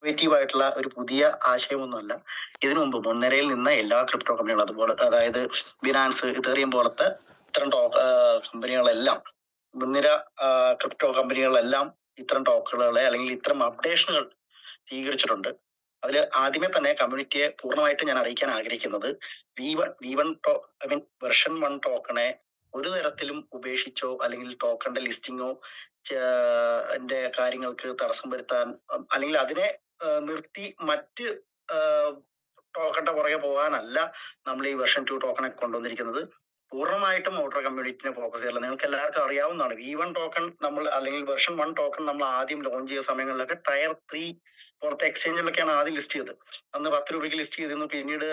Innovative ആയിട്ടുള്ള ഒരു പുതിയ ആശയമൊന്നുമല്ല. ഇതിനു മുമ്പ് മുൻനിരയിൽ നിന്ന എല്ലാ ക്രിപ്റ്റോ കമ്പനികളും അതുപോലെ അതായത് ബിനാൻസ്, ഇതേറിയം പോലത്തെ ഇത്തരം കമ്പനികളെല്ലാം മുൻനിര ക്രിപ്റ്റോ കമ്പനികളെല്ലാം ഇത്തരം ടോക്കുകളെ അല്ലെങ്കിൽ ഇത്തരം അപ്ഡേഷനുകൾ സ്വീകരിച്ചിട്ടുണ്ട്. അതിൽ ആദ്യമേ തന്നെ കമ്മ്യൂണിറ്റിയെ പൂർണ്ണമായിട്ട് ഞാൻ അറിയിക്കാൻ ആഗ്രഹിക്കുന്നത് വെർഷൻ 1 ടോക്കണെ ഒരു തരത്തിലും ഉപേക്ഷിച്ചോ അല്ലെങ്കിൽ ടോക്കണിന്റെ ലിസ്റ്റിങ്ങോ കാര്യങ്ങൾക്ക് തടസ്സം വരുത്താൻ അല്ലെങ്കിൽ അതിനെ നിർത്തി മറ്റ് ടോക്കണിന്റെ പുറകെ പോകാനല്ല നമ്മൾ ഈ വെർഷൻ 2 ടോക്കണെ കൊണ്ടുവന്നിരിക്കുന്നത്. പൂർണ്ണമായിട്ടും ഔട്ടർ കമ്മ്യൂണിറ്റിനെ ഫോക്കസ് ചെയ്യല്ല. നിങ്ങൾക്ക് എല്ലാവർക്കും അറിയാവുന്നതാണ് V1 ടോക്കൺ നമ്മൾ അല്ലെങ്കിൽ വെർഷൻ 1 ടോക്കൺ നമ്മൾ ആദ്യം ലോഞ്ച് ചെയ്ത സമയങ്ങളിലൊക്കെ ടയർ 3 പുറത്തെ എക്സ്ചേഞ്ചുകളിലൊക്കെയാണ് ആദ്യം ലിസ്റ്റ് ചെയ്തത്. അന്ന് 10 രൂപയ്ക്ക് ലിസ്റ്റ് ചെയ്തിരുന്നു. പിന്നീട്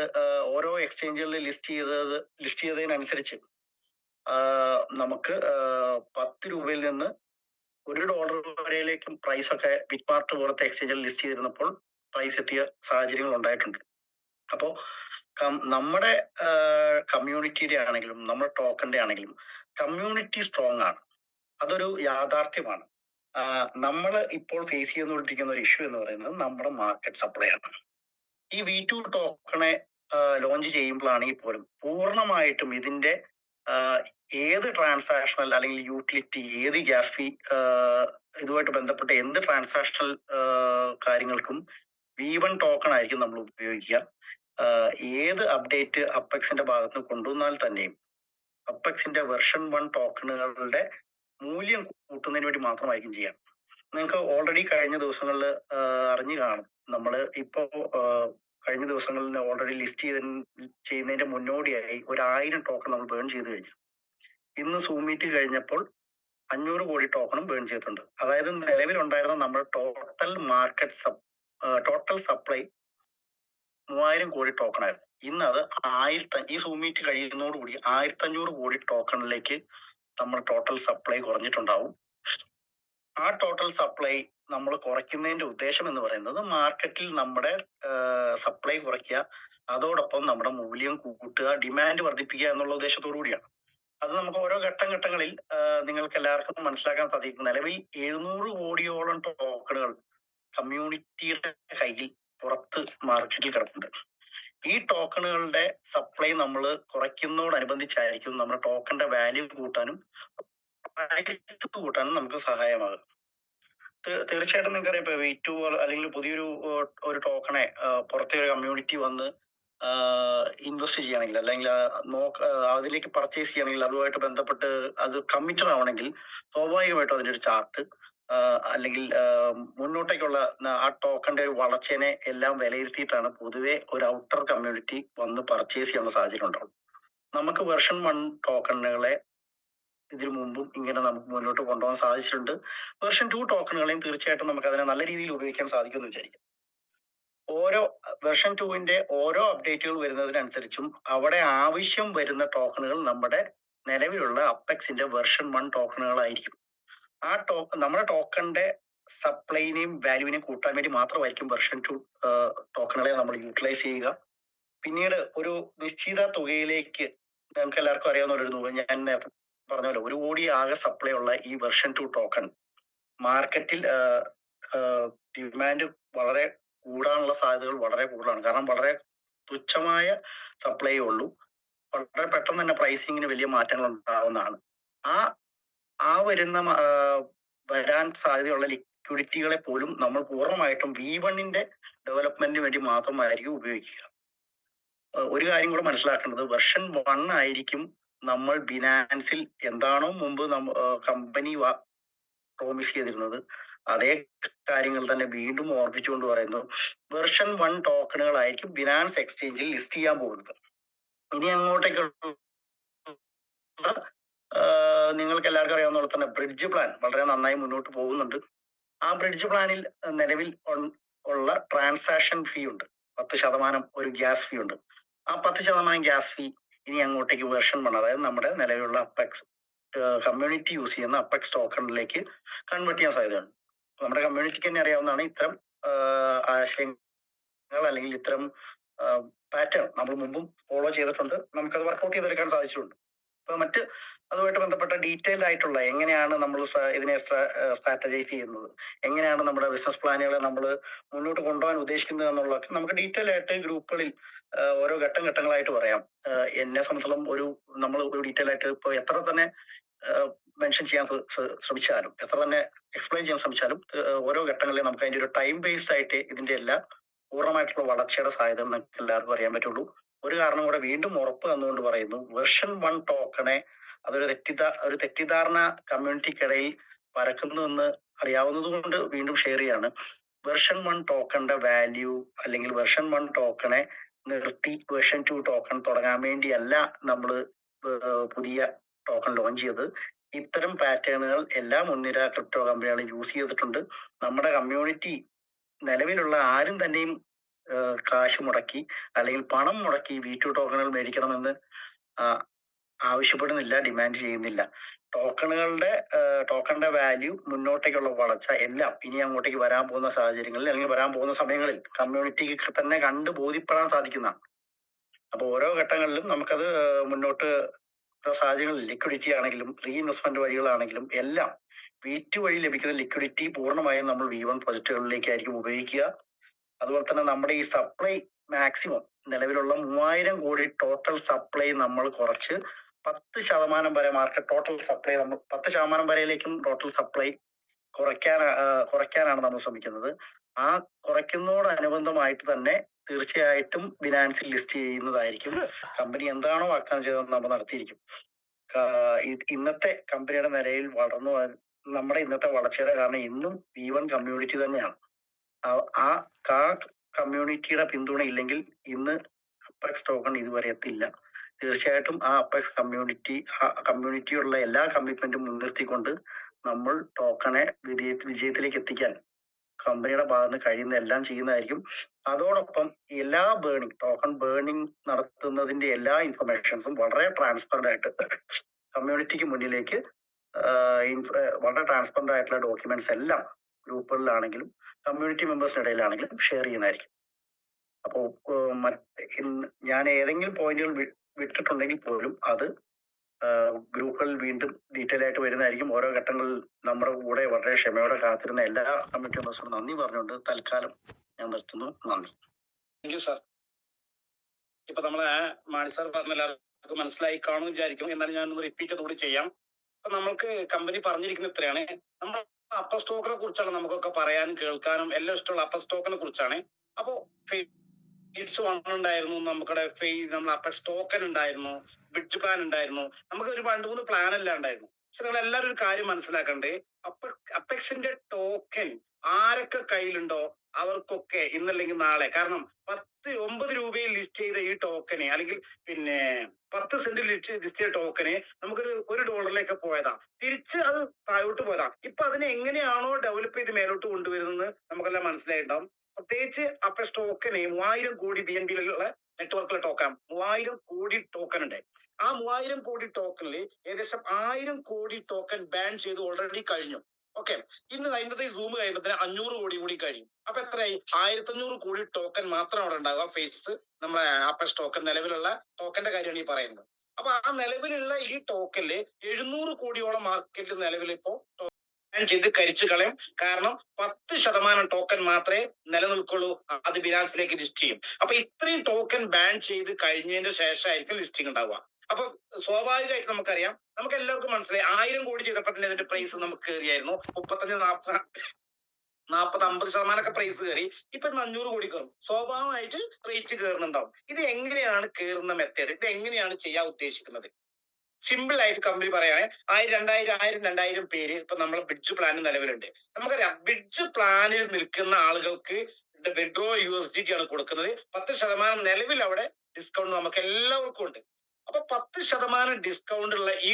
ഓരോ എക്സ്ചേഞ്ചുകളിൽ ലിസ്റ്റ് ചെയ്തതിനനുസരിച്ച് നമുക്ക് 10 രൂപയിൽ നിന്ന് $1 വരെയിലേക്കും പ്രൈസ് ഒക്കെ ബിറ്റ്മാർട്ട് പോലത്തെ എക്സ്ചേഞ്ചിൽ ലിസ്റ്റ് ചെയ്തിരുന്നപ്പോൾ പ്രൈസ് എത്തിയ സാഹചര്യങ്ങൾ ഉണ്ടായിട്ടുണ്ട്. അപ്പോ നമ്മുടെ കമ്മ്യൂണിറ്റിയുടെ ആണെങ്കിലും നമ്മുടെ ടോക്കന്റെ ആണെങ്കിലും കമ്മ്യൂണിറ്റി സ്ട്രോങ് ആണ്. അതൊരു യാഥാർത്ഥ്യമാണ്. നമ്മൾ ഇപ്പോൾ ഫേസ് ചെയ്തുകൊണ്ടിരിക്കുന്ന ഒരു ഇഷ്യൂ എന്ന് പറയുന്നത് നമ്മുടെ മാർക്കറ്റ് സപ്ലൈ ആണ്. ഈ V2 ടോക്കണെ ലോഞ്ച് ചെയ്യുമ്പോഴാണെങ്കിൽ പോലും പൂർണ്ണമായിട്ടും ഇതിന്റെ ഏത് ട്രാൻസാക്ഷണൽ അല്ലെങ്കിൽ യൂട്ടിലിറ്റി, ഏത് ഗ്യാസ് ഫീ, ഇതുമായിട്ട് ബന്ധപ്പെട്ട എന്ത് ട്രാൻസാക്ഷണൽ കാര്യങ്ങൾക്കും V1 ടോക്കൺ ആയിരിക്കും നമ്മൾ ഉപയോഗിക്കുക. ഏത് അപ്ഡേറ്റ് അപ്പെക്സിന്റെ ഭാഗത്ത് കൊണ്ടുവന്നാൽ തന്നെയും അപ്പെക്സിന്റെ വെർഷൻ 1 ടോക്കണുകളുടെ മൂല്യം കൂട്ടുന്നതിന് വേണ്ടി മാത്രമായിരിക്കും ചെയ്യാം. നിങ്ങൾക്ക് ഓൾറെഡി കഴിഞ്ഞ ദിവസങ്ങളിൽ അറിഞ്ഞു കാണും. നമ്മൾ ഇപ്പോ കഴിഞ്ഞ ദിവസങ്ങളിൽ ഓൾറെഡി ലിസ്റ്റ് ചെയ്യുന്നതിന്റെ മുന്നോടിയായി 1000 ടോക്കൺ നമ്മൾ ബേൺ ചെയ്ത് കഴിഞ്ഞു. ഇന്ന് സൂം മീറ്റ് കഴിഞ്ഞപ്പോൾ 500 കോടി ടോക്കണും ബേൺ ചെയ്തിട്ടുണ്ട്. അതായത് നിലവിലുണ്ടായിരുന്ന നമ്മുടെ ടോട്ടൽ സപ്ലൈ 3000 കോടി ടോക്കൺ ആയിരുന്നു. ഇന്ന് അത് ഈ സൂം മീറ്റ് കഴിയുന്നതോടുകൂടി 1500 കോടി ടോക്കണിലേക്ക് നമ്മൾ ടോട്ടൽ സപ്ലൈ കുറഞ്ഞിട്ടുണ്ടാവും. ആ ടോട്ടൽ സപ്ലൈ നമ്മൾ കുറയ്ക്കുന്നതിന്റെ ഉദ്ദേശം എന്ന് പറയുന്നത് മാർക്കറ്റിൽ നമ്മുടെ സപ്ലൈ കുറയ്ക്കുക, അതോടൊപ്പം നമ്മുടെ മൂല്യം കൂട്ടുക, ഡിമാൻഡ് വർദ്ധിപ്പിക്കുക എന്നുള്ള ഉദ്ദേശത്തോടു കൂടിയാണ്. അത് നമുക്ക് ഓരോ ഘട്ടങ്ങളിൽ നിങ്ങൾക്ക് എല്ലാവർക്കും മനസ്സിലാക്കാൻ സാധിക്കും. നിലവിൽ 700 കോടിയോളം ടോക്കണുകൾ കമ്മ്യൂണിറ്റിയുടെ കയ്യിൽ പുറത്ത് മാർക്കറ്റിൽ കിടപ്പുണ്ട്. ഈ ടോക്കണുകളുടെ സപ്ലൈ നമ്മൾ കുറയ്ക്കുന്നതോടനുബന്ധിച്ചായിരിക്കും നമ്മുടെ ടോക്കണിന്റെ വാല്യൂ കൂട്ടാനും നമുക്ക് സഹായമാകും. തീർച്ചയായിട്ടും നിങ്ങൾക്കറിയാം, ഇപ്പൊ V2 അല്ലെങ്കിൽ പുതിയൊരു ടോക്കണെ പുറത്തെ ഒരു കമ്മ്യൂണിറ്റി വന്ന് ഇൻവെസ്റ്റ് ചെയ്യണമെങ്കിൽ അല്ലെങ്കിൽ അതിലേക്ക് പർച്ചേസ് ചെയ്യണമെങ്കിൽ അതുമായിട്ട് ബന്ധപ്പെട്ട് അത് കമ്മിറ്റഡ് ആവണമെങ്കിൽ സ്വാഭാവികമായിട്ടും അതിന്റെ ഒരു ചാർട്ട് അല്ലെങ്കിൽ മുന്നോട്ടേക്കുള്ള ആ ടോക്കന്റെ വളർച്ചേനെ എല്ലാം വിലയിരുത്തിയിട്ടാണ് പൊതുവെ ഒരു ഔട്ടർ കമ്മ്യൂണിറ്റി വന്ന് പർച്ചേസ് ചെയ്യാനുള്ള സാഹചര്യം ഉണ്ടാവും. നമുക്ക് വെർഷൻ 1 ടോക്കണുകളെ ഇതിനു മുമ്പും ഇങ്ങനെ നമുക്ക് മുന്നോട്ട് കൊണ്ടുപോകാൻ സാധിച്ചിട്ടുണ്ട്. വെർഷൻ 2 ടോക്കണുകളെയും തീർച്ചയായിട്ടും നമുക്ക് അതിനെ നല്ല രീതിയിൽ ഉപയോഗിക്കാൻ സാധിക്കുമെന്ന് വിചാരിക്കും. ഓരോ വെർഷൻ 2 ഓരോ അപ്ഡേറ്റുകൾ വരുന്നതിനനുസരിച്ചും അവിടെ ആവശ്യം വരുന്ന ടോക്കണുകൾ നമ്മുടെ നിലവിലുള്ള അപ്പെക്സിന്റെ വെർഷൻ 1 ടോക്കണുകളായിരിക്കും. ആ നമ്മുടെ ടോക്കണിന്റെ സപ്ലൈനെയും വാല്യൂവിനെയും കൂട്ടാൻ വേണ്ടി മാത്രമായിരിക്കും വെർഷൻ 2 ടോക്കണുകളെ നമ്മൾ യൂട്ടിലൈസ് ചെയ്യുക. പിന്നീട് ഒരു നിശ്ചിത തുകയിലേക്ക്, നമുക്ക് എല്ലാവർക്കും അറിയാവുന്ന ഞാൻ പറഞ്ഞല്ലോ, 1 കോടി ആകെ സപ്ലൈ ഉള്ള ഈ വെർഷൻ 2 ടോക്കൺ മാർക്കറ്റിൽ ഡിമാൻഡ് വളരെ കൂടാനുള്ള സാധ്യതകൾ വളരെ കൂടുതലാണ്. കാരണം വളരെ തുച്ഛമായ സപ്ലൈയേ ഉള്ളൂ. വളരെ പെട്ടെന്ന് തന്നെ പ്രൈസിങ്ങിന് വലിയ മാറ്റങ്ങൾ ഉണ്ടാവുന്നതാണ്. വരാൻ സാധ്യതയുള്ള ലിക്വിഡിറ്റികളെ പോലും നമ്മൾ പൂർണ്ണമായിട്ടും V1 ഡെവലപ്മെന്റിന് വേണ്ടി മാത്രമായിരിക്കും ഉപയോഗിക്കുക. ഒരു കാര്യം കൂടെ മനസ്സിലാക്കേണ്ടത്, വെർഷൻ 1 ആയിരിക്കും നമ്മൾ ബിനാൻസിൽ എന്താണോ മുമ്പ് കമ്പനി പ്രോമിസ് ചെയ്തിരുന്നത് അതേ കാര്യങ്ങൾ തന്നെ വീണ്ടും ഓർപ്പിച്ചുകൊണ്ട് പറയുന്നു. വെർഷൻ 1 ടോക്കണുകളായിരിക്കും ബിനാൻസ് എക്സ്ചേഞ്ചിൽ ലിസ്റ്റ് ചെയ്യാൻ പോകുന്നത്. ഇനി അങ്ങോട്ടേക്കുള്ള നിങ്ങൾക്ക് എല്ലാവർക്കും അറിയാവുന്ന പോലെ തന്നെ ബ്രിഡ്ജ് പ്ലാൻ വളരെ നന്നായി മുന്നോട്ട് പോകുന്നുണ്ട്. ആ ബ്രിഡ്ജ് പ്ലാനിൽ നിലവിൽ ഉള്ള ട്രാൻസാക്ഷൻ ഫീ ഉണ്ട്, 10% ഒരു ഗ്യാസ് ഫീ ഉണ്ട്. ആ 10% ഗ്യാസ് ഫീ ഇനി അങ്ങോട്ടേക്ക് വെർഷൻ 1, അതായത് നമ്മുടെ നിലവിലുള്ള അപ്പെക്സ് കമ്മ്യൂണിറ്റി യൂസ് ചെയ്യുന്ന അപ്പെക്സ് ടോക്കണിലേക്ക് കൺവേർട്ട് ചെയ്യാൻ സാധ്യതയുണ്ട്. നമ്മുടെ കമ്മ്യൂണിറ്റിക്ക് തന്നെ അറിയാവുന്നതാണ് ഇത്തരം ആശയങ്ങൾ അല്ലെങ്കിൽ ഇത്തരം പാറ്റേൺ നമ്മൾ മുമ്പും ഫോളോ ചെയ്തിട്ടുണ്ട്. നമുക്കത് വർക്ക്ഔട്ട് ചെയ്തെടുക്കാൻ സാധിച്ചിട്ടുണ്ട്. മറ്റ് അതുമായിട്ട് ബന്ധപ്പെട്ട ഡീറ്റെയിൽഡ് ആയിട്ടുള്ള എങ്ങനെയാണ് നമ്മൾ ഇതിനെ സ്ട്രാറ്റജൈസ് ചെയ്യുന്നത്, എങ്ങനെയാണ് നമ്മുടെ ബിസിനസ് പ്ലാനുകളെ നമ്മൾ മുന്നോട്ട് കൊണ്ടുപോകാൻ ഉദ്ദേശിക്കുന്നത് എന്നുള്ളതൊക്കെ നമുക്ക് ഡീറ്റെയിൽ ആയിട്ട് ഗ്രൂപ്പുകളിൽ ഓരോ ഘട്ടങ്ങളായിട്ട് പറയാം. എന്നെ സംബന്ധിച്ചിടത്തോളം നമ്മൾ ഒരു ഡീറ്റെയിൽ ആയിട്ട് ഇപ്പോൾ എത്ര തന്നെ മെൻഷൻ ചെയ്യാൻ ശ്രമിച്ചാലും, എത്ര തന്നെ എക്സ്പ്ലെയിൻ ചെയ്യാൻ ശ്രമിച്ചാലും, ഓരോ ഘട്ടങ്ങളിലും നമുക്ക് അതിന്റെ ഒരു ടൈം ബേസ്ഡ് ആയിട്ട് ഇതിന്റെ എല്ലാം പൂർണ്ണമായിട്ടുള്ള വളർച്ചയുടെ സാധ്യത നമുക്ക് എല്ലാവർക്കും അറിയാൻ പറ്റുള്ളൂ. ഒരു കാരണം കൂടെ വീണ്ടും ഉറപ്പ് തന്നുകൊണ്ട് പറയുന്നു, വെർഷൻ 1 ടോക്കണെ അതൊരു തെറ്റിദ്ധാരണ കമ്മ്യൂണിറ്റിക്കിടയിൽ പരക്കുന്നു എന്ന് അറിയാവുന്നത് കൊണ്ട് വീണ്ടും ഷെയർ ചെയ്യാണ്. വെർഷൻ 1 ടോക്കണിന്റെ വാല്യൂ അല്ലെങ്കിൽ വെർഷൻ 1 ടോക്കണെ നിർത്തി വെർഷൻ 2 ടോക്കൺ തുടങ്ങാൻ വേണ്ടിയല്ല നമ്മൾ പുതിയ ടോക്കൺ ലോഞ്ച് ചെയ്തത്. ഇത്തരം പാറ്റേണുകൾ എല്ലാ മുൻനിര ക്രിപ്റ്റോ കമ്പനികളും യൂസ് ചെയ്തിട്ടുണ്ട്. നമ്മുടെ കമ്മ്യൂണിറ്റി നിലവിലുള്ള ആരും തന്നെയും കാശ് മുടക്കി അല്ലെങ്കിൽ പണം മുടക്കി V2 ടോക്കണുകൾ മേടിക്കണമെന്ന് ആവശ്യപ്പെടുന്നില്ല, ഡിമാൻഡ് ചെയ്യുന്നില്ല. ടോക്കണിന്റെ വാല്യൂ, മുന്നോട്ടേക്കുള്ള വളർച്ച എല്ലാം ഇനി അങ്ങോട്ടേക്ക് വരാൻ പോകുന്ന സാഹചര്യങ്ങളിൽ അല്ലെങ്കിൽ വരാൻ പോകുന്ന സമയങ്ങളിൽ കമ്മ്യൂണിറ്റിക്ക് തന്നെ കണ്ടു ബോധ്യപ്പെടാൻ സാധിക്കുന്നതാണ്. അപ്പൊ ഓരോ ഘട്ടങ്ങളിലും നമുക്കത് മുന്നോട്ട് സാഹചര്യങ്ങളിൽ ലിക്വിഡിറ്റി ആണെങ്കിലും റീഇൻവെസ്റ്റ്മെന്റ് വഴികളാണെങ്കിലും എല്ലാം V2 വഴി ലഭിക്കുന്ന ലിക്വിഡിറ്റി പൂർണ്ണമായും നമ്മൾ V1 പ്രൊജക്ടുകളിലേക്കായിരിക്കും ഉപയോഗിക്കുക. അതുപോലെ തന്നെ നമ്മുടെ ഈ സപ്ലൈ മാക്സിമം നിലവിലുള്ള 3000 കോടി ടോട്ടൽ സപ്ലൈ നമ്മൾ കുറച്ച് 10% വരെ മാർക്കറ്റ് ടോട്ടൽ സപ്ലൈ നമ്മൾ 10% വരെയിലേക്കും ടോട്ടൽ സപ്ലൈ കുറയ്ക്കാനാണ് നമ്മൾ ശ്രമിക്കുന്നത്. ആ കുറയ്ക്കുന്നതോടനുബന്ധമായിട്ട് തന്നെ തീർച്ചയായിട്ടും ബിനാൻസിൽ ലിസ്റ്റ് ചെയ്യുന്നതായിരിക്കും. കമ്പനി എന്താണോ വാഗ്ദാനം ചെയ്തത് നമ്മൾ നടത്തിയിരിക്കും. ഇന്നത്തെ കമ്പനിയുടെ നിലയിൽ നമ്മുടെ ഇന്നത്തെ വളർച്ചയുടെ കാരണം ഇന്നും V1 കമ്മ്യൂണിറ്റി തന്നെയാണ്. ആ കമ്മ്യൂണിറ്റിയുടെ പിന്തുണ ഇല്ലെങ്കിൽ ഇന്ന് അപ്പെക്സ് ടോക്കൺ ഇതുവരെ എത്തില്ല. തീർച്ചയായിട്ടും ആ അപ്പെക്സ് കമ്മ്യൂണിറ്റിയുള്ള എല്ലാ കമ്മിറ്റ്മെന്റും മുൻനിർത്തിക്കൊണ്ട് നമ്മൾ ടോക്കണെ വിജയത്തിലേക്ക് എത്തിക്കാൻ കമ്പനിയുടെ ഭാഗത്ത് കഴിയുന്ന എല്ലാം ചെയ്യുന്നതായിരിക്കും. അതോടൊപ്പം എല്ലാ ടോക്കൺ ബേണിംഗ് നടത്തുന്നതിന്റെ എല്ലാ ഇൻഫർമേഷൻസും വളരെ ട്രാൻസ്പെറന്റ് ആയിട്ട് കമ്മ്യൂണിറ്റിക്ക് മുന്നിലേക്ക് വളരെ ട്രാൻസ്പെറന്റ് ആയിട്ടുള്ള ഡോക്യുമെന്റ്സ് എല്ലാം ഗ്രൂപ്പുകളിലാണെങ്കിലും കമ്മ്യൂണിറ്റി മെമ്പേഴ്സിനിടയിലാണെങ്കിലും ഷെയർ ചെയ്യുന്നതായിരിക്കും. അപ്പോൾ ഞാൻ ഏതെങ്കിലും പോയിന്റുകൾ വിട്ടിട്ടുണ്ടെങ്കിൽ പോലും അത് ഗ്രൂപ്പുകളിൽ വീണ്ടും ഡീറ്റെയിൽ ആയിട്ട് വരുന്നതായിരിക്കും. ഓരോ ഘട്ടങ്ങളിൽ നമ്മുടെ കൂടെ വളരെ ക്ഷമയോടെ കാത്തിരുന്ന എല്ലാ കമ്മിറ്റി മെമ്പേഴ്സിനും നന്ദി പറഞ്ഞുകൊണ്ട് തൽക്കാലം ഞാൻ നിർത്തുന്നു. നന്ദി. Thank you sir. ഇപ്പൊ നമ്മളെ മാണി സാർ പറഞ്ഞ എല്ലാവർക്കും മനസ്സിലായി കാണുമെന്ന് വിചാരിക്കും. എന്നാലും ഞാനൊന്ന് റിപ്പീറ്റ് കൂടി ചെയ്യാം. അപ്പൊ നമുക്ക് കമ്പനി പറഞ്ഞിരിക്കുന്ന ഇത്രയാണ്. നമ്മൾ അപ്പർ സ്റ്റോക്കിനെ കുറിച്ചാണ് നമുക്കൊക്കെ പറയാനും കേൾക്കാനും എല്ലാം ഇഷ്ടമുള്ള അപ്പർ സ്റ്റോക്കിനെ കുറിച്ചാണ്. അപ്പോ ഫേസ് 1 ഉണ്ടായിരുന്നു, നമുക്കടെ നമ്മൾ അപ്പെക്സ് ടോക്കൺ ഉണ്ടായിരുന്നു, ബിഡ്ജ് പ്ലാൻ ഉണ്ടായിരുന്നു, നമുക്ക് ഒരു 2-3 പ്ലാൻ എല്ലാം ഉണ്ടായിരുന്നു. പക്ഷെ നിങ്ങൾ എല്ലാവരും ഒരു കാര്യം മനസ്സിലാക്കണ്ടേ, അപ്പെക്സിന്റെ ടോക്കൺ ആരൊക്കെ കയ്യിലുണ്ടോ അവർക്കൊക്കെ ഇന്നല്ലെങ്കിൽ നാളെ, കാരണം 9 രൂപയിൽ ലിസ്റ്റ് ചെയ്ത ഈ ടോക്കന് അല്ലെങ്കിൽ 10 സെന്റിൽ ലിസ്റ്റ് ചെയ്ത ടോക്കന് നമുക്കൊരു $1 പോയതാ, തിരിച്ച് അത് താഴോട്ട് പോയതാ. ഇപ്പൊ അതിനെ എങ്ങനെയാണോ ഡെവലപ്പ് ചെയ്ത് മേലോട്ട് കൊണ്ടുവരുന്നത് നമുക്കെല്ലാം മനസ്സിലായിട്ടുണ്ടാവും. പ്രത്യേകിച്ച് അപ്പെക്സ് ടോക്കന് 3000 കോടി BNB-യിലുള്ള നെറ്റ്വർക്കിലെ ടോക്കൺ 3000 കോടി ടോക്കൺ ഉണ്ട്. ആ 3000 കോടി ടോക്കണിൽ ഏകദേശം 1000 കോടി ടോക്കൺ ബാൻ ചെയ്ത് ഓൾറെഡി കഴിഞ്ഞു. ഓക്കെ, ഇന്ന് അതിന്റെ സൂം കഴിയുമ്പോൾ 500 കോടി കൂടി കഴിയും. അപ്പൊ എത്രയായി? 1500 കോടി ടോക്കൺ മാത്രം അവിടെ ഉണ്ടാകുക. ഫേസ് നമ്മുടെ അപ്പെക്സ് ടോക്കൺ നിലവിലുള്ള ടോക്കന്റെ കാര്യമാണ് ഈ പറയുന്നത്. അപ്പൊ ആ നിലവിലുള്ള ഈ ടോക്കനില് 700 കോടിയോളം മാർക്കറ്റിൽ നിലവിൽ ഇപ്പോ ചെയ്ത് കരിച്ചു കളയും. കാരണം 10% ടോക്കൺ മാത്രമേ നിലനിൽക്കുള്ളൂ, അത് ബിനാൻസിലേക്ക് ലിസ്റ്റ് ചെയ്യും. അപ്പൊ ഇത്രയും ടോക്കൺ ബാൻ ചെയ്ത് കഴിഞ്ഞതിന് ശേഷമായിരിക്കും ലിസ്റ്റിംഗ് ഉണ്ടാവുക. അപ്പൊ സ്വാഭാവികമായിട്ട് നമുക്കറിയാം, നമുക്ക് എല്ലാവർക്കും മനസ്സിലായി 1000 കോടി ചെയ്തപ്പോൾ തന്നെ ഇതിന്റെ പ്രൈസ് നമുക്ക് കയറിയായിരുന്നു. 35, 40, 50% പ്രൈസ് കയറി. ഇപ്പൊ 500 കോടി കയറും. സ്വാഭാവികമായിട്ട് റേറ്റ് കയറുന്നുണ്ടാവും. ഇത് എങ്ങനെയാണ് കയറുന്ന മെത്തേഡ്? ഇത് എങ്ങനെയാണ് ചെയ്യാൻ ഉദ്ദേശിക്കുന്നത്? സിമ്പിൾ ആയിട്ട് കമ്പനി പറയാണ്, 2000 പേര് ഇപ്പൊ നമ്മളെ ബിഡ്ജ് പ്ലാൻ നിലവിലുണ്ട്. നമുക്കറിയാം, ബിഡ്ജ് പ്ലാനിൽ നിൽക്കുന്ന ആളുകൾക്ക് വിഡ്രോ USDT ആണ് കൊടുക്കുന്നത്. 10% നിലവിൽ അവിടെ ഡിസ്കൗണ്ട് നമുക്ക് എല്ലാവർക്കും ഉണ്ട്. അപ്പൊ 10% ഡിസ്കൗണ്ട് ഉള്ള ഈ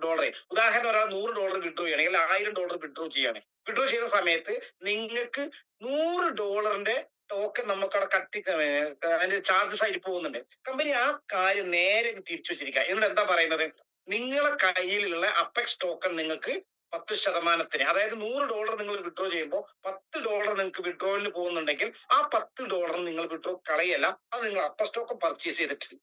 ഡോളർ, ഉദാഹരണം ഒരാൾ $100 വിഡ്രോ ചെയ്യണമെങ്കിൽ $1000 വിഡ്രോ ചെയ്യാണ്. വിഡ്രോ ചെയ്യുന്ന സമയത്ത് നിങ്ങൾക്ക് $100 ടോക്കൺ നമുക്കവിടെ അതിന്റെ ചാർജസ് ആയിട്ട് പോകുന്നുണ്ട്. കമ്പനി ആ കാര്യം നേരെ തിരിച്ചു വെച്ചിരിക്കുക. എന്നിട്ട് എന്താ പറയുന്നത്? നിങ്ങളെ കയ്യിലുള്ള അപ്പെക്സ് ടോക്കൺ നിങ്ങൾക്ക് 10%, അതായത് $100 നിങ്ങൾ വിഡ്രോ ചെയ്യുമ്പോൾ $10 നിങ്ങൾക്ക് വിഡ്രോയിൽ പോകുന്നുണ്ടെങ്കിൽ ആ $10 നിങ്ങൾ വിഡ്രോ കളയല്ല, അത് നിങ്ങൾ അപ്പെക്സ് ടോക്കൺ പർച്ചേസ് ചെയ്തിട്ട്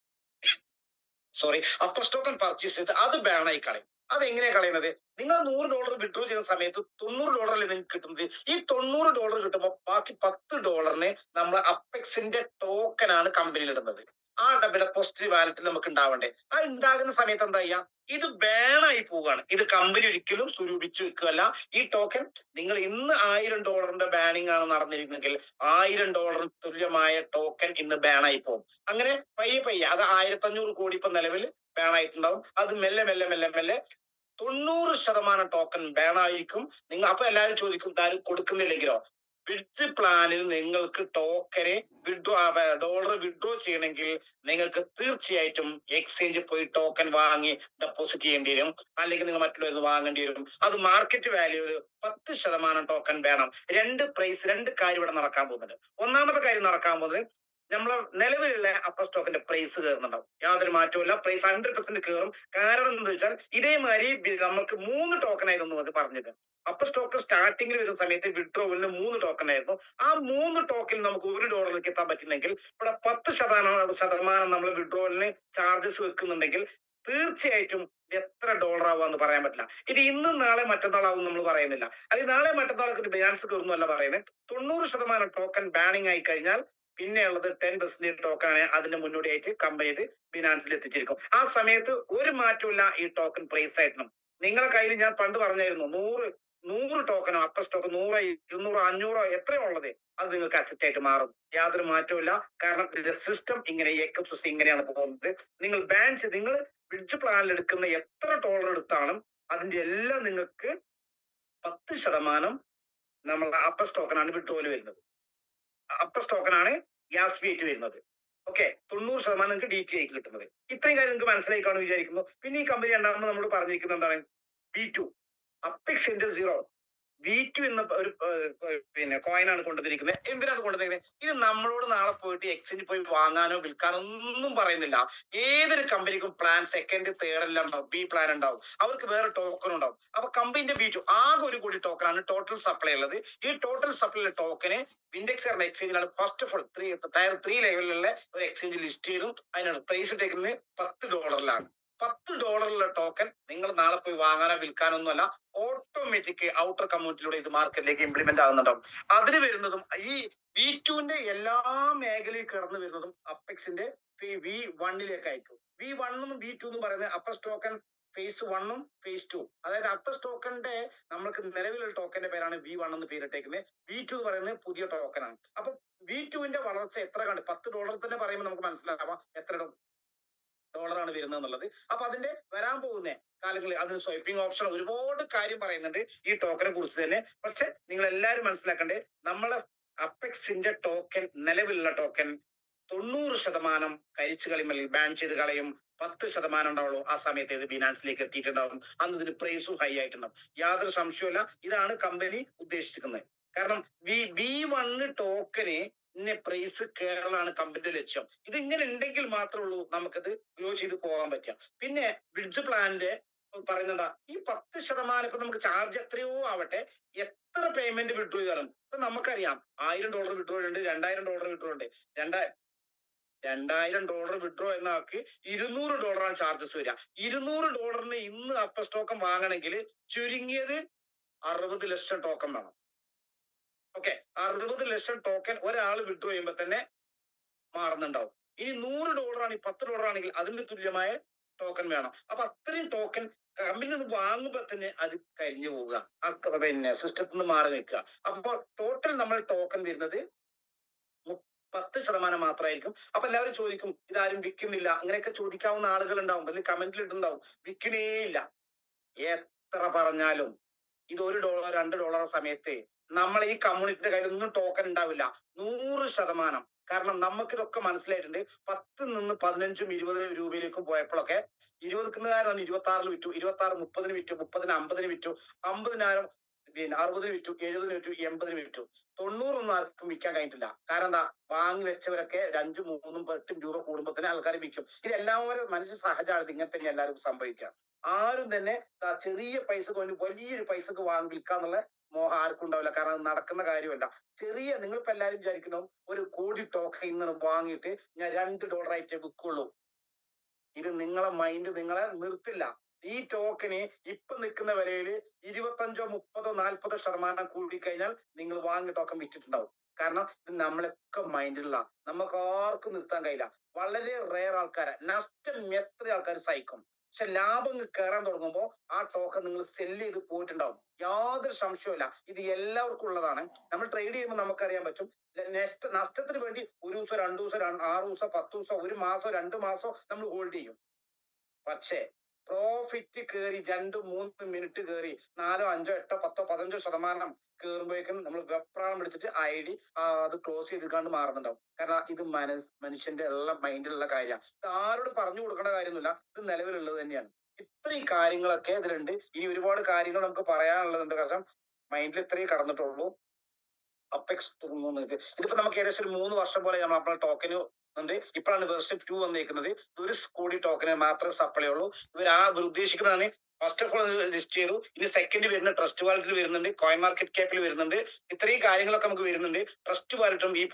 സോറി, അപ്പർ സ്റ്റോക്കൺ പർച്ചേസ് ചെയ്ത് അത് ബാൻ ആയി കളയും. അതെങ്ങനെയാ കളയുന്നത്? നിങ്ങൾ $100 വിഡ്രോ ചെയ്യുന്ന സമയത്ത് $90 നിങ്ങൾക്ക് കിട്ടുന്നത്. ഈ $90 കിട്ടുമ്പോൾ ബാക്കി $10 നമ്മൾ അപ്പെക്സിന്റെ ടോക്കൺ ആണ് കമ്പനിയിൽ ഇടുന്നത്. ആ ഡെപ്പോസിറ്റ് വാലറ്റിൽ നമുക്ക് ഉണ്ടാവണ്ടേ? ആ ഉണ്ടാകുന്ന സമയത്ത് എന്താ ചെയ്യാ? ഇത് ബാൻ ആയി പോവുകയാണ്. ഇത് കമ്പനി ഒരിക്കലും സ്വരൂപിച്ചു വെക്കുകയല്ല. ഈ ടോക്കൺ നിങ്ങൾ ഇന്ന് $1000 ബാനിങ് ആണ് നടന്നിരുന്നെങ്കിൽ $1000 തുല്യമായ ടോക്കൺ ഇന്ന് ബാൻ ആയി പോകും. അങ്ങനെ പയ്യെ പയ്യെ അത് 1500 കോടി ഇപ്പൊ നിലവിൽ ബാൻ ആയിട്ടുണ്ടാവും. അത് മെല്ലെ മെല്ലെ മെല്ലെ മെല്ലെ 90% ടോക്കൺ ബാൻ ആയിരിക്കും. നിങ്ങൾ അപ്പൊ എല്ലാവരും ചോദിക്കും ആരും കൊടുക്കുന്നില്ലെങ്കിലോ? ബ്രിഡ്ജ് പ്ലാനിൽ നിങ്ങൾക്ക് ടോക്കനെ ഡോളർ വിഡ്രോ ചെയ്യണമെങ്കിൽ നിങ്ങൾക്ക് തീർച്ചയായിട്ടും എക്സ്ചേഞ്ചിൽ പോയി ടോക്കൺ വാങ്ങി ഡെപ്പോസിറ്റ് ചെയ്യേണ്ടി വരും. അല്ലെങ്കിൽ നിങ്ങൾ മറ്റുള്ളവർ വാങ്ങേണ്ടി വരും. അത് മാർക്കറ്റ് വാല്യൂ 10% ടോക്കൺ വേണം. രണ്ട് കാര്യം ഇവിടെ നടക്കാൻ പോകുന്നുണ്ട്. ഒന്നാമത്തെ കാര്യം നടക്കാൻ പോകുന്നത് നമ്മൾ നിലവിലുള്ള അപ്പർ സ്റ്റോക്കിന്റെ പ്രൈസ് കയറുന്നുണ്ടാവും. യാതൊരു മാറ്റവും പ്രൈസ് 100% കയറും. കാരണം എന്താ വെച്ചാൽ ഇതേമാതിരി നമുക്ക് 3 ടോക്കൺ ആയിരുന്നു അത് പറഞ്ഞത്. അപ്പർ സ്റ്റോക്ക് സ്റ്റാർട്ടിങ്ങിൽ വരുന്ന സമയത്ത് വിഡ്രോവലിന് 3 ടോക്കൺ ആയിരുന്നു. ആ 3 ടോക്കൺ നമുക്ക് $1 എത്താൻ പറ്റില്ലെങ്കിൽ ഇവിടെ 10% നമ്മൾ വിഡ്രോവലിന് ചാർജസ് വെക്കുന്നുണ്ടെങ്കിൽ തീർച്ചയായിട്ടും എത്ര ഡോളർ ആവാന്ന് പറയാൻ പറ്റില്ല. ഇത് ഇന്നും നാളെ മറ്റന്നാളാവും നമ്മൾ പറയുന്നില്ല. അല്ലെങ്കിൽ നാളെ മറ്റന്നാളൊക്കെ ബിനാൻസ് കയറുന്നല്ല പറയുന്നത്. 90% ടോക്കൺ ബാനിങ് ആയി കഴിഞ്ഞാൽ പിന്നെയുള്ളത് 10% ടോക്കൺ ആണ്. അതിന് മുന്നോടിയായിട്ട് കമ്പനി ഇത് ബിനാൻസിൽ എത്തിച്ചിരിക്കും. ആ സമയത്ത് ഒരു മാറ്റമില്ല ഈ ടോക്കൺ പ്രൈസ് ആയിട്ടും. നിങ്ങളെ കയ്യിൽ ഞാൻ പണ്ട് പറഞ്ഞായിരുന്നു 100 ടോക്കനോ അപ്പർ സ്റ്റോക്ക് 100, 200, 500 എത്രയോ ഉള്ളത് അത് നിങ്ങൾക്ക് അസറ്റ് ആയിട്ട് മാറും. യാതൊരു മാറ്റവും കാരണം സിസ്റ്റം ഇങ്ങനെ എക്കോ സിസ്റ്റം ഇങ്ങനെയാണ് പോകുന്നത്. നിങ്ങൾ ബ്രിഡ്ജ് പ്ലാനിൽ എടുക്കുന്ന എത്ര ഡോളർ എടുത്താലും അതിന്റെ എല്ലാം നിങ്ങൾക്ക് 10% നമ്മൾ അപ്പർ സ്റ്റോക്കനാണ് വിഡ്രോവൽ വരുന്നത്. അപ്പർ സ്റ്റോക്കനാണ് ഗ്യാസ് ഫീറ്റ് വരുന്നത്. ഓക്കെ, 90% നിങ്ങൾക്ക് DTI കിട്ടുന്നത്. ഇത്രയും കാര്യം നിങ്ങൾക്ക് മനസ്സിലായി കാണുമെന്ന് വിചാരിക്കുന്നു. പിന്നെ ഈ കമ്പനി രണ്ടാമത് നമ്മൾ പറഞ്ഞിരിക്കുന്നത് എന്താണ്? V2 apex Inter zero V2 എന്ന ഒരു പിന്നെ കോയിനാണ് കൊണ്ടുവന്നിരിക്കുന്നത്. എന്തിനാണ് കൊണ്ടുവന്നിരിക്കുന്നത്? ഇത് നമ്മളോട് നാളെ പോയിട്ട് എക്സ്ചേഞ്ച് പോയി വാങ്ങാനോ വിൽക്കാനോ ഒന്നും പറയുന്നില്ല. ഏതൊരു കമ്പനിക്കും പ്ലാൻ സെക്കൻഡ് തേർഡ് എല്ലാം ഉണ്ടാവും. ബി പ്ലാൻ ഉണ്ടാവും. അവർക്ക് വേറെ ടോക്കൺ ഉണ്ടാവും. അപ്പൊ കമ്പനിന്റെ V2 ആകെ ഒരു കോടി ടോക്കൺ ആണ് ടോട്ടൽ സപ്ലൈ ഉള്ളത്. ഈ ടോട്ടൽ സപ്ലൈ ടോക്കന് വിൻഡെക്സ് എന്ന എക്സ്ചേഞ്ചിലാണ് ഫസ്റ്റ് ഓഫ് ഓൾ ടയർ 3 ലെവലിലുള്ള ഒരു എക്സ്ചേഞ്ച് ലിസ്റ്റ് ചെയ്തും അതിനാണ് പ്രൈസ് ഇട്ടേക്കുന്നത് $10. $10 ടോക്കൺ നിങ്ങൾ നാളെ പോയി വാങ്ങാനോ വിൽക്കാനോ ഒന്നുമല്ല, ഓട്ടോമാറ്റിക് ഔട്ടർ കമ്മ്യൂണിറ്റിയിലൂടെ ഇത് മാർക്കറ്റിലേക്ക് ഇംപ്ലിമെന്റ് ആകുന്നുണ്ടാവും. അതിന് വരുന്നതും ഈ V2 എല്ലാ മേഖലയിൽ കടന്നു വരുന്നതും അപ്പെക്സിന്റെ V1 ആയിരിക്കും. V1 V2 എന്ന് പറയുന്നത് അപ്പർ സ്റ്റോക്കൺ ഫേസ് 1 ഫേസ് 2. അതായത് അപ്പർ സ്റ്റോക്കന്റെ നമുക്ക് നിലവിലുള്ള ടോക്കന്റെ പേരാണ് V1 എന്ന് പേരിട്ടേക്കുന്നത്. V2 എന്ന് പറയുന്നത് പുതിയ ടോക്കൺ ആണ്. അപ്പൊ V2 വളർച്ച എത്ര കണ്ട് $10 തന്നെ പറയുമ്പോൾ നമുക്ക് മനസ്സിലാവാം എത്ര ഡോളറാണ് വരുന്നത് എന്നുള്ളത്. അപ്പൊ അതിന്റെ വരാൻ പോകുന്ന കാലങ്ങളിൽ അതിന് സ്വൈപ്പിംഗ് ഓപ്ഷൻ ഒരുപാട് കാര്യം പറയുന്നുണ്ട് ഈ ടോക്കനെ കുറിച്ച് തന്നെ. പക്ഷെ നിങ്ങൾ എല്ലാവരും മനസ്സിലാക്കണ്ടേ, നമ്മളെ അപ്പെക്സിന്റെ ടോക്കൻ നിലവിലുള്ള ടോക്കൻ 90% കരിച്ചു കളിമൽ ബാൻ ചെയ്ത് കളയും. 10% ഉണ്ടാവുള്ളൂ ആ സമയത്ത് ഇത് ബിനാൻസിലേക്ക് എത്തിയിട്ടുണ്ടാവും. അന്ന് ഇതിന് പ്രൈസും ഹൈ ആയിട്ടുണ്ടാവും. യാതൊരു സംശയവുമില്ല. ഇതാണ് കമ്പനി ഉദ്ദേശിക്കുന്നത്. കാരണം V1 ടോക്കന് പ്രൈസ് കയറലാണ് കമ്പനിയുടെ ലക്ഷ്യം. ഇത് ഇങ്ങനെ ഉണ്ടെങ്കിൽ മാത്രമേ ഉള്ളൂ നമുക്കത് ഗ്രോ ചെയ്ത് പോകാൻ പറ്റുക. പിന്നെ ബ്രിഡ്ജ് പ്ലാനിന്റെ പറയുന്നതാ ഈ 10% ഇപ്പൊ നമുക്ക് ചാർജ് എത്രയോ ആവട്ടെ, എത്ര പേയ്മെന്റ് വിഡ്രോ ചെയ്താലും ഇപ്പൊ നമുക്കറിയാം $1000 വിഡ്രോ ഉണ്ട്, $2000 വിഡ്രോ ഉണ്ട്. $2000 വിഡ്രോ എന്ന ആൾക്ക് $200 ആണ് ചാർജസ് വരിക. $200 ഇന്ന് അപ്പർ ടോക്കൺ വാങ്ങണമെങ്കിൽ ചുരുങ്ങിയത് 60 ലക്ഷം ടോക്കൺ വേണം. ഓക്കെ, 60 ലക്ഷം ടോക്കൺ ഒരാൾ വിഡ്രോ ചെയ്യുമ്പോൾ തന്നെ മാറുന്നുണ്ടാവും. ഇനി $100 ആണ്, $10 ആണെങ്കിൽ അതിന് തുല്യമായ ടോക്കൺ വേണം. അപ്പൊ അത്രയും ടോക്കൺ കമ്പനിയിൽ നിന്ന് വാങ്ങുമ്പോൾ തന്നെ അത് കരിഞ്ഞു പോവുക, പിന്നെ സിസ്റ്റത്തിൽ നിന്ന് മാറി നിൽക്കുക. അപ്പോൾ ടോട്ടൽ നമ്മൾ ടോക്കൺ വരുന്നത് 10% മാത്രമായിരിക്കും. അപ്പൊ എല്ലാവരും ചോദിക്കും ഇതാരും വിൽക്കുന്നില്ല, അങ്ങനെയൊക്കെ ചോദിക്കാവുന്ന ആളുകൾ ഉണ്ടാവും, അല്ലെങ്കിൽ കമന്റിൽ ഇട്ടുണ്ടാവും വിൽക്കുന്നേ ഇല്ല. എത്ര പറഞ്ഞാലും ഇത് $1 $2 സമയത്ത് നമ്മളെ ഈ കമ്മ്യൂണിറ്റിയുടെ കയ്യിൽ ഒന്നും ടോക്കൺ ഉണ്ടാവില്ല. 100%. കാരണം നമുക്ക് ഇതൊക്കെ മനസ്സിലായിട്ടുണ്ട്. 10 നിന്ന് 15 20 രൂപയിലേക്കും പോയപ്പോഴൊക്കെ 20 26 വിറ്റു, 26 30 വിറ്റു, 30 50 വിറ്റു, 50 പിന്നെ 60 വിറ്റു, 70 വിറ്റു, 80 വിറ്റു. 90 ഒന്നും ആർക്കും വിൽക്കാൻ കഴിഞ്ഞിട്ടില്ല. കാരണം എന്താ, വാങ്ങി വെച്ചവരൊക്കെ 5 3 10 രൂപ കൂടുമ്പോൾ തന്നെ ആൾക്കാർ വിൽക്കും. ഇത് എല്ലാവരും മനുഷ്യ സഹജമാണ്. ഇങ്ങനെ തന്നെ എല്ലാവരും സംഭവിക്കുക. ആരും തന്നെ ചെറിയ പൈസ കൊണ്ട് വലിയൊരു പൈസക്ക് വാങ്ങി വിൽക്കാന്നുള്ള മോഹം ആർക്കും ഉണ്ടാവില്ല. കാരണം അത് നടക്കുന്ന കാര്യമല്ല. നിങ്ങളിപ്പോ എല്ലാവരും വിചാരിക്കണം ഒരു കോടി ടോക്കൺ ഇങ്ങനെ വാങ്ങിയിട്ട് ഞാൻ $2 ആയിട്ടേ വിൽക്കുള്ളൂ. ഇത് നിങ്ങളെ മൈൻഡ് നിങ്ങളെ നിർത്തില്ല. ഈ ടോക്കന് ഇപ്പൊ നിൽക്കുന്ന വിലയിൽ 25, 30, 40% കൂടിക്കഴിഞ്ഞാൽ നിങ്ങൾ വാങ്ങിയ ടോക്കൺ വിറ്റിട്ടുണ്ടാവും. കാരണം ഇത് നമ്മളൊക്കെ മൈൻഡിലുള്ള, നമുക്ക് ആർക്കും നിർത്താൻ കഴിയില്ല. വളരെ റെയർ ആൾക്കാരെ, നഷ്ടം എത്ര ആൾക്കാർ സഹിക്കും. പക്ഷെ ലാഭം കയറാൻ തുടങ്ങുമ്പോൾ ആ ടോക്കൺ നിങ്ങൾ സെല്ല് ചെയ്ത് പോയിട്ടുണ്ടാവും. യാതൊരു സംശയവുമില്ല. ഇത് എല്ലാവർക്കും ഉള്ളതാണ്. നമ്മൾ ട്രേഡ് ചെയ്യുമ്പോൾ നമുക്കറിയാൻ പറ്റും. നഷ്ടത്തിന് വേണ്ടി 1 ദിവസം, 2 ദിവസം, 6 ദിവസം, 10 ദിവസം, 1 മാസം, 2 മാസം നമ്മൾ ഹോൾഡ് ചെയ്യും. പക്ഷേ പ്രോഫിറ്റ് കയറി 2, 3 മിനിറ്റ് കയറി 4, 5, 8, 10, 15% കയറുമ്പോഴേക്കും നമ്മൾ വെപ്രാളം പിടിച്ചിട്ട് ഐഡി അത് ക്ലോസ് ചെയ്തിക്കാണ്ട് മാറുന്നുണ്ടാവും. കാരണം ഇത് മനുഷ്യന്റെ ഉള്ള മൈൻഡിലുള്ള കാര്യമാണ്. ഇത് ആരോട് പറഞ്ഞു കൊടുക്കേണ്ട കാര്യമൊന്നുമില്ല. ഇത് നിലവിലുള്ളത് തന്നെയാണ്. ഇത്രയും കാര്യങ്ങളൊക്കെ ഇതിലുണ്ട്. ഇനി ഒരുപാട് കാര്യങ്ങൾ നമുക്ക് പറയാനുള്ളതുണ്ട്. കാരണം മൈൻഡിൽ ഇത്രയും കടന്നിട്ടുള്ളൂ. അപ്പെക്സ് തോന്നുന്നത് ഇതിപ്പോ നമുക്ക് ഏകദേശം ഒരു 3 വർഷം പോലെ നമ്മൾ ടോക്കന് ഉണ്ട്. ഇപ്പോഴാണ് വേർഷൻ 2 വന്നിരിക്കുന്നത്. 1 കോടി ടോക്കന് മാത്രമേ സപ്ലൈ ഉള്ളൂ. ഇവർ ഉദ്ദേശിക്കുന്നതാണ്. ഫസ്റ്റ് ഓഫ് ഓൾ ലിസ്റ്റ് ചെയ്തു. ഇനി സെക്കൻഡ് വരുന്ന ട്രസ്റ്റ് വാലറ്റിൽ വരുന്നുണ്ട്, കോയിൻ മാർക്കറ്റ് ക്യാപ്പിൽ വരുന്നുണ്ട്. ഇത്രയും കാര്യങ്ങളൊക്കെ നമുക്ക് വരുന്നുണ്ട്. ട്രസ്റ്റ് വാലറ്റും ഈ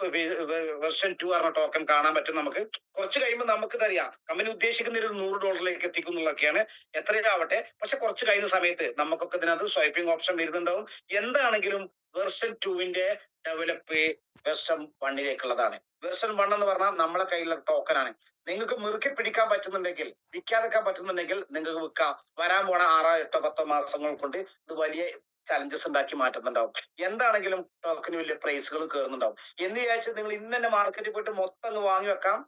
വേർഷൻ 2 പറഞ്ഞ ടോക്കൺ കാണാൻ പറ്റും. നമുക്ക് കുറച്ച് കഴിയുമ്പോൾ നമുക്ക് അറിയാം കമ്പനി ഉദ്ദേശിക്കുന്ന ഒരു $100 എത്തിക്കും എന്നുള്ളതൊക്കെയാണ്. എത്രയാവട്ടെ, പക്ഷെ കുറച്ച് കഴിയുന്ന സമയത്ത് നമുക്കൊക്കെ ഇതിനകത്ത് സ്വൈപ്പിംഗ് ഓപ്ഷൻ വരുന്നുണ്ടാവും. എന്താണെങ്കിലും വേർഷൻ 2 ഡെവലപ്പ് വേർഷൻ 1 വേർഷൻ 1 എന്ന് പറഞ്ഞാൽ നമ്മളെ കയ്യിലുള്ള ടോക്കനാണ്. നിങ്ങൾക്ക് മുറുക്കി പിടിക്കാൻ പറ്റുന്നുണ്ടെങ്കിൽ, വിൽക്കാതെക്കാൻ പറ്റുന്നുണ്ടെങ്കിൽ നിങ്ങൾക്ക് വിൽക്കാം. വരാൻ പോണ 6, 8, 10 മാസങ്ങൾ കൊണ്ട് ഇത് വലിയ ചലഞ്ചസ് ഉണ്ടാക്കി മാറ്റുന്നുണ്ടാവും. എന്താണെങ്കിലും ടോക്കന് വലിയ പ്രൈസുകൾ കയറുന്നുണ്ടാവും. എന്ന് വിചാരിച്ചാൽ നിങ്ങൾ ഇന്ന് തന്നെ മാർക്കറ്റിൽ പോയിട്ട് മൊത്തം അങ്ങ് വാങ്ങി വെക്കാം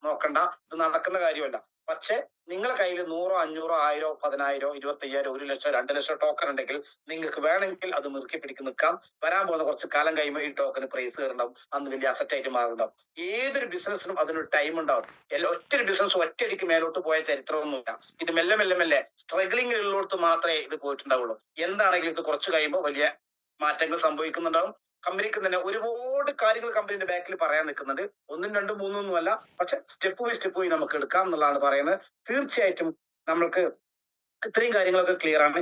നോക്കണ്ട. ഇത് നടക്കുന്ന കാര്യമല്ല. പക്ഷെ നിങ്ങളുടെ കയ്യിൽ 100, 500, 1000, 10,000, 25,000, 1 ലക്ഷം, 2 ലക്ഷം ടോക്കൺ ഉണ്ടെങ്കിൽ നിങ്ങൾക്ക് വേണമെങ്കിൽ അത് മുറുക്കി പിടിക്ക് നിൽക്കാം. വരാൻ പോകുന്ന കുറച്ച് കാലം കഴിയുമ്പോൾ ഈ ടോക്കന് പ്രൈസ് കയറുണ്ടാവും. അന്ന് വലിയ അസറ്റ് ആയിട്ട് മാറുന്നുണ്ടാവും. ഏതൊരു ബിസിനസ്സിനും അതിനൊരു ടൈം ഉണ്ടാവും. ഒറ്റൊരു ബിസിനസ് ഒറ്റയടിക്ക് മേലോട്ട് പോയ ചരിത്രമൊന്നുമില്ല. ഇത് മെല്ലെ മെല്ലെ മെല്ലെ സ്ട്രഗ്ലിംഗ് ഉള്ളിടത്ത് മാത്രമേ ഇത് പോയിട്ടുണ്ടാവുള്ളൂ. എന്താണെങ്കിലും ഇത് കുറച്ച് കഴിയുമ്പോൾ വലിയ മാറ്റങ്ങൾ സംഭവിക്കുന്നുണ്ടാവും. കമ്പനിക്ക് തന്നെ ഒരുപാട് കാര്യങ്ങൾ കമ്പനിയുടെ ബാക്കിൽ പറയാൻ നിൽക്കുന്നുണ്ട്. 1, 2, 3 ഒന്നുമല്ല. പക്ഷെ സ്റ്റെപ്പ് ബൈ സ്റ്റെപ്പ് നമുക്ക് എടുക്കാം എന്നുള്ളതാണ് പറയുന്നത്. തീർച്ചയായിട്ടും നമ്മൾക്ക് ഇത്രയും കാര്യങ്ങളൊക്കെ ക്ലിയർ ആണ്.